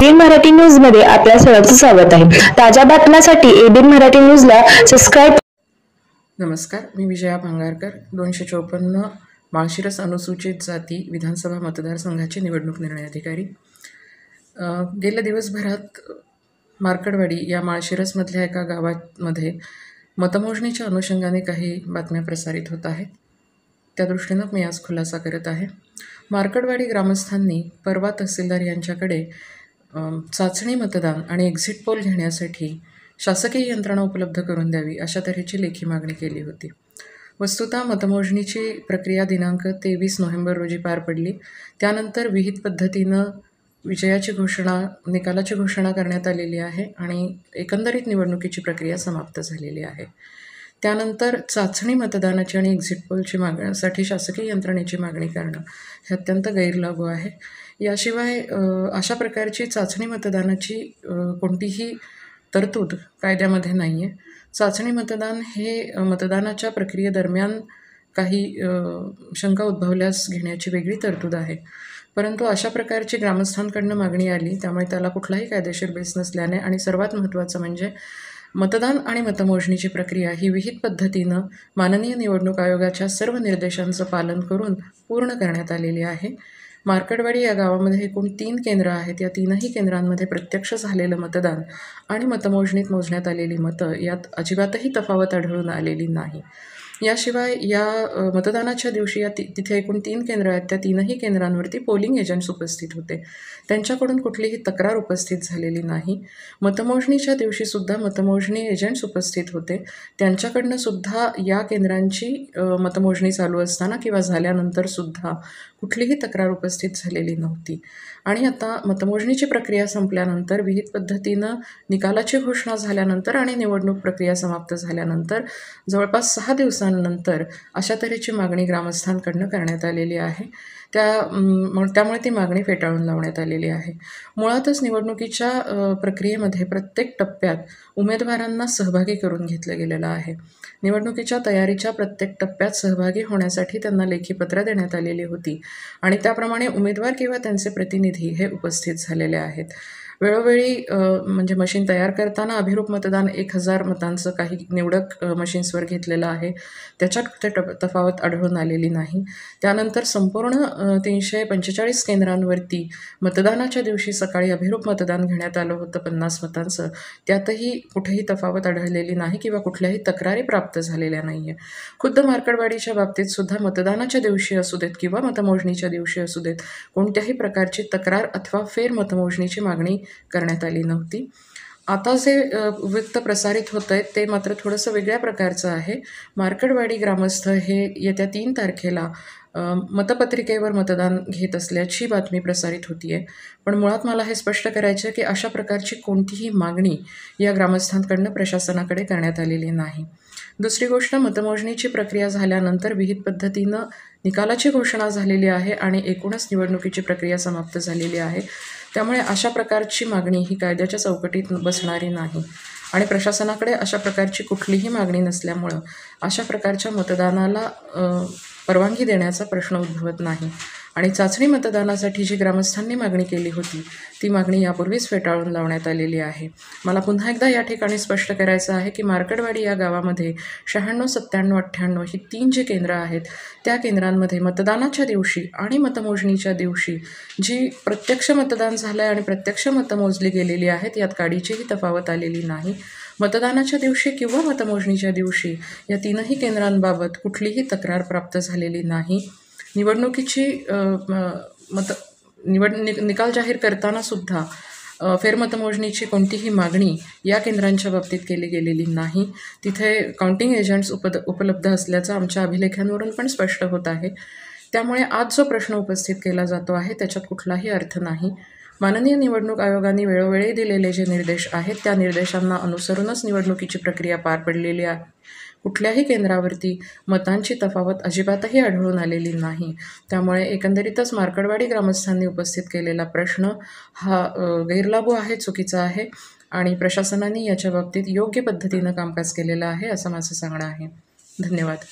ABN Marathi news मध्ये आपल्या सर्वांचं स्वागत आहे। ताज्या बातम्यांसाठी एबीएन मराठी न्यूजला सबस्क्राइब। नमस्कार, मी विजया भांगारकर, 254 माळशिरस अनुसूचित जाती विधानसभा मतदारसंघाचे निवडणूक निर्णय अधिकारी। गेल्या दिवसभरात मार्कडवाडी या माळशिरसमधल्या एका गावामध्ये मतमोजणीच्या अनुषंगाने काही बातम्या प्रसारित होत आहेत। त्या दृष्टीनं मी आज खुलासा करत आहे। मार्कडवाडी ग्रामस्थांनी परवा तहसीलदार यांच्याकडे चाचणी मतदान आणि एक्झिट पोल घेण्यासाठी शासकीय यंत्रणा उपलब्ध करून द्यावी अशा तऱ्हेची लेखी मागणी केली होती। वस्तुतः मतमोजणीची प्रक्रिया दिनांक 23 नोव्हेंबर रोजी पार पडली। त्यानंतर विहित पद्धतीनं निकालाची घोषणा करण्यात आलेली आहे आणि एकंदरीत निवडणुकीची प्रक्रिया समाप्त झालेली आहे। त्यानंतर चाचणी मतदानाची आणि एक्झिट पोलची मागण्यासाठी शासकीय यंत्रणेची मागणी करणं हे अत्यंत गैरलागू आहे। याशिवाय अशा प्रकारची चाचणी मतदानाची कोणतीही तरतूद कायद्यामध्ये नाही आहे। चाचणी मतदान हे मतदानाच्या प्रक्रियेदरम्यान काही शंका उद्भवल्यास घेण्याची वेगळी तरतूद आहे, परंतु अशा प्रकारची ग्रामस्थांकडून मागणी आली, त्यामुळे त्याला कुठलाही कायदेशीर बेस नसल्याने आणि सर्वात महत्त्वाचं म्हणजे मतदान आणि मतमोजणीची प्रक्रिया ही विहित पद्धतीनं माननीय निवडणूक आयोगाच्या सर्व निर्देशांचं पालन करून पूर्ण करण्यात आलेली आहे। मार्कडवाडी या गावामध्ये एकूण 3 केंद्र आहेत। या 3ही केंद्रांमध्ये प्रत्यक्ष झालेलं मतदान आणि मतमोजणीत मोजण्यात आलेली मतं यात अजिबातही तफावत आढळून आलेली नाही। याशिवाय या मतदानाच्या दिवशी तिथे एकूण 3 केंद्र आहेत, त्या 3ही केंद्रांवरती पोलिंग एजंट्स उपस्थित होते, त्यांच्याकडून कुठलीही तक्रार उपस्थित झालेली नाही। मतमोजणीच्या दिवशीसुद्धा मतमोजणी एजंट्स उपस्थित होते, त्यांच्याकडनं सुद्धा या केंद्रांची मतमोजणी चालू असताना किंवा झाल्यानंतरसुद्धा कुठलीही तक्रार उपस्थित झालेली नव्हती। आणि आता मतमोजणीची प्रक्रिया संपल्यानंतर विहित पद्धतीनं निकालाची घोषणा झाल्यानंतर आणि निवडणूक प्रक्रिया समाप्त झाल्यानंतर जवळपास 6 दिवसांनंतर अशा तऱ्हेची मागणी ग्रामस्थांकडून करण्यात आलेली आहे। त्यामुळे ती मागणी फेटाळून लावण्यात आलेली आहे। मुळातच निवडणुकीच्या प्रक्रियेमध्ये प्रत्येक टप्प्यात उमेदवारांना सहभागी करून घेतलं गेलेलं आहे। निवडणुकीच्या तयारीच्या प्रत्येक टप्प्यात सहभागी होण्यासाठी त्यांना लेखी पत्र देण्यात आलेली होती आणि त्याप्रमाणे उमेदवार किंवा त्यांचे प्रतिनिधी हे उपस्थित झालेले आहेत। वेळोवेळी म्हणजे मशीन तयार करताना अभिरूप मतदान 1000 मतांचं काही निवडक मशीन्सवर घेतलेलं आहे, त्याच्यात कुठे तफावत आढळून आलेली नाही। त्यानंतर संपूर्ण 345 केंद्रांवरती मतदानाच्या दिवशी सकाळी अभिरूप मतदान घेण्यात आलं होतं 50 मतांचं, त्यातही कुठेही तफावत आढळलेली नाही किंवा कुठल्याही तक्रारी प्राप्त झालेल्या नाही आहे। खुद्द मार्कडवाडीच्या बाबतीत सुद्धा मतदानाच्या दिवशी असू देत किंवा मतमोजणीच्या दिवशी असू देत कोणत्याही प्रकारची तक्रार अथवा फेर मतमोजणीची मागणी करण्यात आली नव्हती। आता जे वृत्त प्रसारित होतं आहे ते मात्र थोडंसं वेगळ्या प्रकारचं आहे। मार्कडवाडी ग्रामस्थ हे येत्या 3 तारखेला मतपत्रिकेवर मतदान घेत असल्याची बातमी प्रसारित होती आहे, पण मुळात मला हे स्पष्ट करायचं आहे की अशा प्रकारची कोणतीही मागणी या ग्रामस्थांकडून प्रशासनाकडे करण्यात आलेली नाही। दुसरी गोष्ट, मतमोजणीची प्रक्रिया झाल्यानंतर विहित पद्धतीनं निकालाची घोषणा झालेली आहे आणि एकूणच निवडणुकीची प्रक्रिया समाप्त झालेली आहे, त्यामुळे अशा प्रकारची मागणी ही कायद्याच्या चौकटीत बसणारी नाही आणि प्रशासनाकडे अशा प्रकारची कुठलीही मागणी नसल्यामुळं अशा प्रकारच्या मतदानाला परवानगी देण्याचा प्रश्न उद्भवत नाही। आणि चाचणी मतदानासाठी जी ग्रामस्थांनी मागणी केली होती ती मागणी यापूर्वीच फेटाळून लावण्यात आलेली आहे। मला पुन्हा एकदा या ठिकाणी स्पष्ट करायचं आहे की मार्कडवाडी या गावामध्ये 96, 97, 98 ही 3 जी केंद्र आहेत, त्या केंद्रांमध्ये मतदानाच्या दिवशी आणि मतमोजणीच्या दिवशी जी प्रत्यक्ष मतदान झालं आहे आणि प्रत्यक्ष मतं मोजली गेलेली आहेत, यात काडीचीही तफावत आलेली नाही। मतदानाच्या दिवशी किंवा मतमोजणीच्या दिवशी या 3ही केंद्रांबाबत कुठलीही तक्रार प्राप्त झालेली नाही। निवडणुकीची निकाल जाहीर करताना सुद्धा फेरमतमोजणीची कोणतीही मागणी या केंद्रांच्या बाबतीत केली गेलेली नाही। तिथे काउंटिंग एजंट्स उपलब्ध असल्याचं आमच्या अभिलेखांवरून पण स्पष्ट होत आहे। त्यामुळे आज जो प्रश्न उपस्थित केला जातो आहे त्याच्यात कुठलाही अर्थ नाही। माननीय निवडणूक आयोगाने वेळोवेळी दिलेले जे निर्देश आहेत त्या निर्देशांना अनुसरूनच निवडणुकीची प्रक्रिया पार पडलेली आहे। कुठल्याही केंद्रावरती मतांची तफावत अजिबातही आढळून आलेली नाही। त्यामुळे एकंदरीतच मार्कडवाडी ग्रामस्थांनी उपस्थित केलेला प्रश्न हा गैरलागू आहे, चुकीचा आहे आणि प्रशासनाने याच्या बाबतीत योग्य पद्धतीनं कामकाज केलेलं आहे असं माझं सांगणं आहे। धन्यवाद।